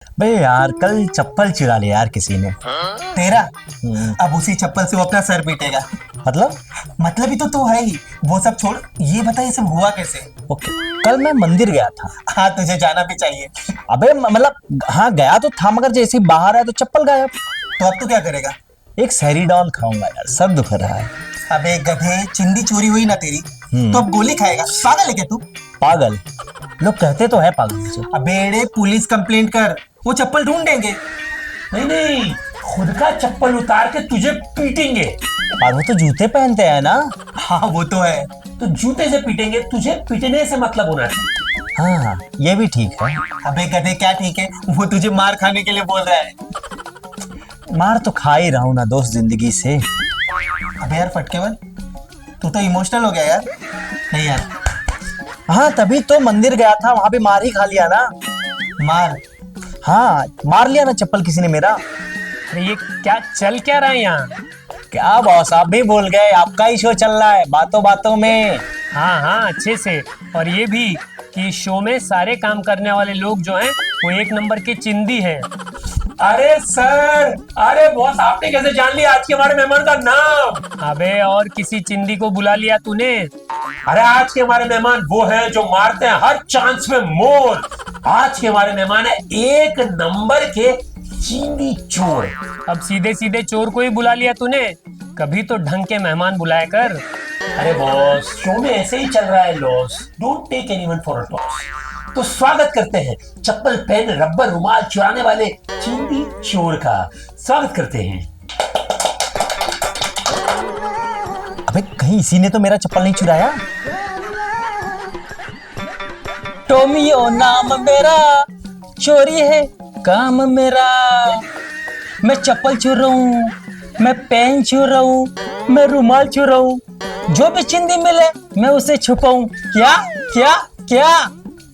बे यार कल चप्पल चुरा लिया यार किसी ने। तेरा अब उसी चप्पल से वो अपना सर पीटेगा। मतलब? मतलब ही तो है ही। वो सब छोड़, ये बता ये सब हुआ कैसे? ओके, कल मैं मंदिर गया था। हाँ, तुझे जाना भी चाहिए। अबे मतलब हाँ गया तो था, मगर जैसे ही बाहर आया तो चप्पल गायब। तो अब तो क्या करेगा? एक सैरीडॉन खाऊंगा यार, सर दुख रहा है। अबे गधे, चिंदी चोरी हुई ना तेरी, तो अब गोली खाएगा? पागल है क्या तू? पागल? लोग कहते तो है पागल मुझे। अबे पुलिस कंप्लेंट कर, वो चप्पल ढूंढेंगे। नहीं नहीं, खुद का चप्पल उतार के तुझे पीटेंगे। और वो तो जूते पहनते हैं ना। हाँ वो तो है। तो जूते से पीटेंगे, तुझे पीटने से मतलब होना चाहिए। हाँ ये भी ठीक है। अबे गधे क्या ठीक है, वो तुझे मार खाने के लिए बोल रहा है। मार तो खा ही रहा हूँ ना दोस्त जिंदगी से। अबे यार फटकेवन, तू तो इमोशनल हो गया यार। नहीं यार। हाँ तभी तो मंदिर गया था, वहां पे मार ही खा लिया ना। मार? हाँ मार लिया ना चप्पल किसी ने मेरा। अरे ये क्या चल क्या रहा है यहाँ? क्या बॉस, आप भी भूल गए? आपका ही शो चल रहा है बातों बातों में। हाँ हाँ, अच्छे से। और ये भी कि शो में सारे काम करने वाले लोग जो हैं वो एक नंबर के चिंदी हैं। अरे सर, अरे बॉस, आपने कैसे जान लिया आज के हमारे मेहमान का नाम? अबे और किसी चिंदी को बुला लिया तूने? अरे आज के हमारे मेहमान वो हैं जो मारते हैं हर चांस पे मोर। आज के हमारे मेहमान है एक नंबर के चिंदी चोर। अब सीधे सीधे चोर को ही बुला लिया तूने, कभी तो ढंग के मेहमान बुलाया कर। अरे बॉस, शो में ऐसे ही चल रहा है loss, don't take anyone for a loss. तो स्वागत करते हैं चप्पल, पेन, रबर, रुमाल चुराने वाले चिंदी चोर का। स्वागत करते हैं। अबे कहीं इसी ने तो मेरा चप्पल नहीं चुराया? टोमियो नाम मेरा, चोरी है काम मेरा। मैं चप्पल चुराऊं, मैं पेन चुराऊं, मैं रुमाल चुराऊं, जो भी चिंदी मिले मैं उसे छुपाऊं। क्या क्या क्या?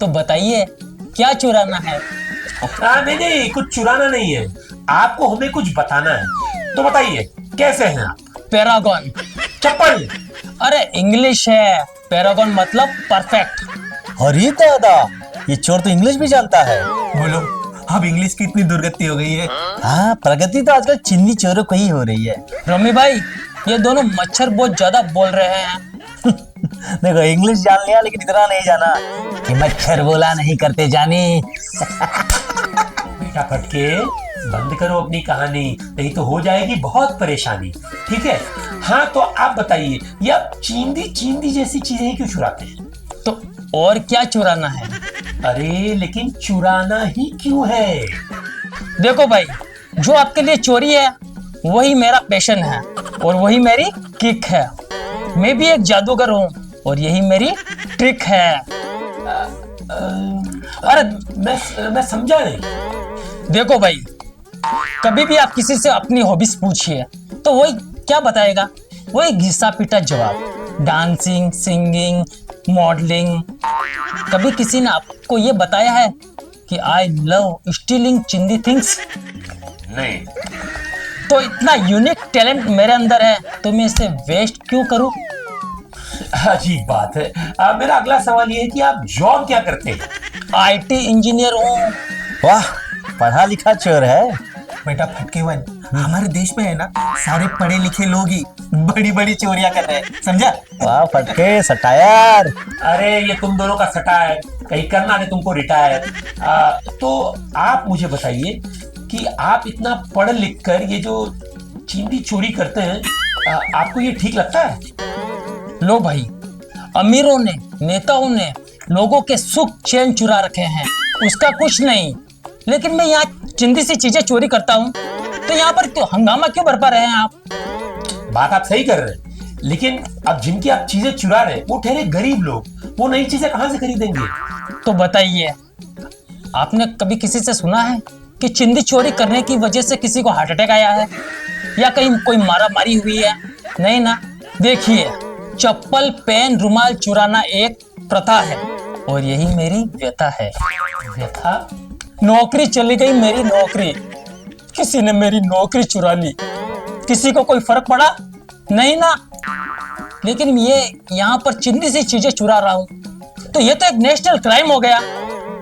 तो बताइए क्या चुराना है? नहीं नहीं, कुछ चुराना नहीं है, आपको हमें कुछ बताना है। तो बताइए कैसे हैं आप? पैरागॉन। चप्पल? अरे इंग्लिश है, पैरागॉन मतलब परफेक्ट। अरे दादा, ये चोर तो इंग्लिश भी जानता है। बोलो, अब इंग्लिश की इतनी दुर्गति हो गई है। हाँ प्रगति तो आजकल चिन्नी चोरों को ही हो रही है। रमी भाई, ये दोनों मच्छर बहुत ज्यादा बोल रहे हैं। देखो इंग्लिश जान लिया लेकिन इतना नहीं जाना कि मच्छर बोला नहीं करते जानी। बेटा फटके, बंद करो अपनी कहानी, नहीं तो हो जाएगी बहुत परेशानी। ठीक है? हाँ तो आप बताइए, ये आप चींदी चींदी जैसी चीजें ही क्यों चुराते हैं? तो और क्या चुराना है? अरे लेकिन चुराना ही क्यों है? देखो भाई, जो आपके लिए चोरी है वही मेरा पैशन है और वही मेरी किक है। मैं भी एक जादूगर हूँ और यही मेरी ट्रिक है। अरे मैं समझा नहीं। देखो भाई, कभी भी आप किसी से अपनी हॉबीज पूछिए तो वही क्या बताएगा? वही घिसा पिटा जवाब। Dancing, singing, modelling. कभी किसी ने आपको ये बताया है कि आई लव स्टीलिंग चिंदी थिंग्स? नहीं। तो इतना यूनिक टैलेंट मेरे अंदर है तो मैं इसे वेस्ट क्यों करूं? अजीब बात है। मेरा अगला सवाल ये है कि आप जॉब क्या करते हैं? आईटी इंजीनियर हूँ। वाह, पढ़ा लिखा चोर है। बेटा फटकेवन, हमारे देश में है ना, सारे पढ़े लिखे लोग ही बड़ी बड़ी चोरियां कर रहे हैं, समझा? वाह फटके, सटायर। अरे ये तुम दोनों का सटा है, कहीं करना नहीं तुमको रिटायर। तो आप मुझे बताइए कि आप इतना पढ़ लिख कर ये जो चिंदी चोरी करते हैं, आपको ये ठीक लगता है? लो भाई, अमीरों ने, नेताओं ने लोगों के सुख चैन चुरा रखे हैं, उसका कुछ नहीं। लेकिन मैं यहाँ चिंदी सी चीजें चोरी करता हूँ तो यहाँ पर क्यों हंगामा क्यों बरपा रहे हैं आप? बात आप सही कर रहे हैं, लेकिन अब जिनकी आप चीजें चुरा रहे हैं वो ठहरे गरीब लोग, वो नई चीजें कहाँ से खरीदेंगे? तो बताइए, आपने कभी किसी से सुना है कि चिंदी चोरी करने की वजह से किसी को हार्ट अटैक आया है या कहीं कोई मारा मारी हुई है? नहीं ना। देखिए, चप्पल, पेन, रुमाल चुराना एक प्रथा है और यही मेरी व्यथा है। व्यथा? नौकरी चली गई मेरी, नौकरी। किसी ने मेरी नौकरी चुरा ली। किसी को कोई फर्क पड़ा? नहीं ना। लेकिन ये यहाँ पर चिंदी सी चीजें चुरा रहा हूँ तो ये तो एक नेशनल क्राइम हो गया।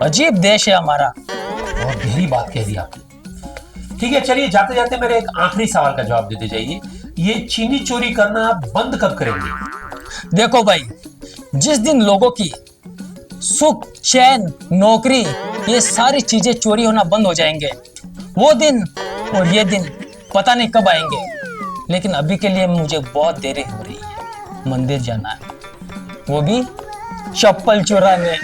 अजीब देश है हमारा। बहुत गहरी बात कह दी आपने। ठीक है, चलिए जाते जाते मेरे एक आखिरी सवाल का जवाब देते जाइए। ये चीनी चोरी करना आप बंद कब करेंगे? देखो भाई, जिस दिन लोगों की सुख, चैन, नौकरी, ये सारी चीजें चोरी होना बंद हो जाएंगे, वो दिन और ये दिन पता नहीं कब आएंगे। लेकिन अभी के लिए मुझे बहुत देरी हो रही है, मंदिर जाना है, वो भी चप्पल चुराने।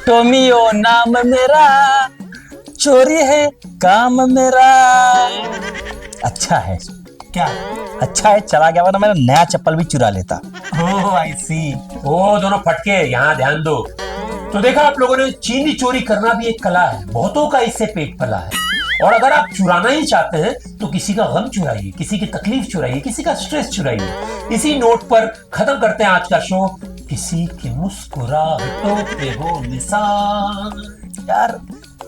टोमियो नाम मेरा, चोरी है काम मेरा। अच्छा है, क्या अच्छा है, चला गया वरना मेरा नया चप्पल भी चुरा लेता। ओह आई सी। ओ दोनों फटके, यहाँ ध्यान दो। तो देखा आप लोगों ने, चीनी चोरी करना भी एक कला है, बहुतों का इससे पेट पला है। और अगर आप चुराना ही चाहते हैं तो किसी का गम चुराइए, किसी की तकलीफ चुराइए, किसी का स्ट्रेस चुराइए। इसी नोट पर खत्म करते हैं आज का शो। किसी की मुस्कुराहटों पे हो निशान। यार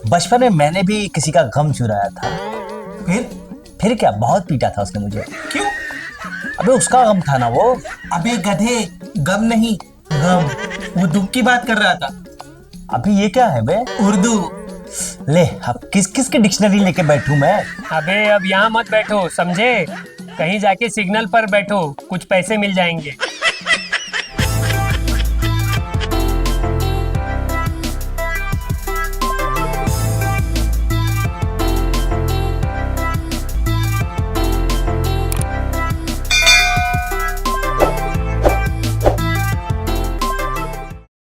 बचपन में मैंने भी किसी का गम चुराया था। फिर क्या, बहुत पीटा था उसने मुझे। क्यों? अबे उसका गम था ना वो। अबे गधे, गम नहीं गम, वो दुख की बात कर रहा था। अभी ये क्या है बे? उर्दू। ले अब किस किस की डिक्शनरी लेके बैठूं मैं? अबे अब यहाँ मत बैठो, समझे? कहीं जाके सिग्नल पर बैठो, कुछ पैसे मिल जाएंगे।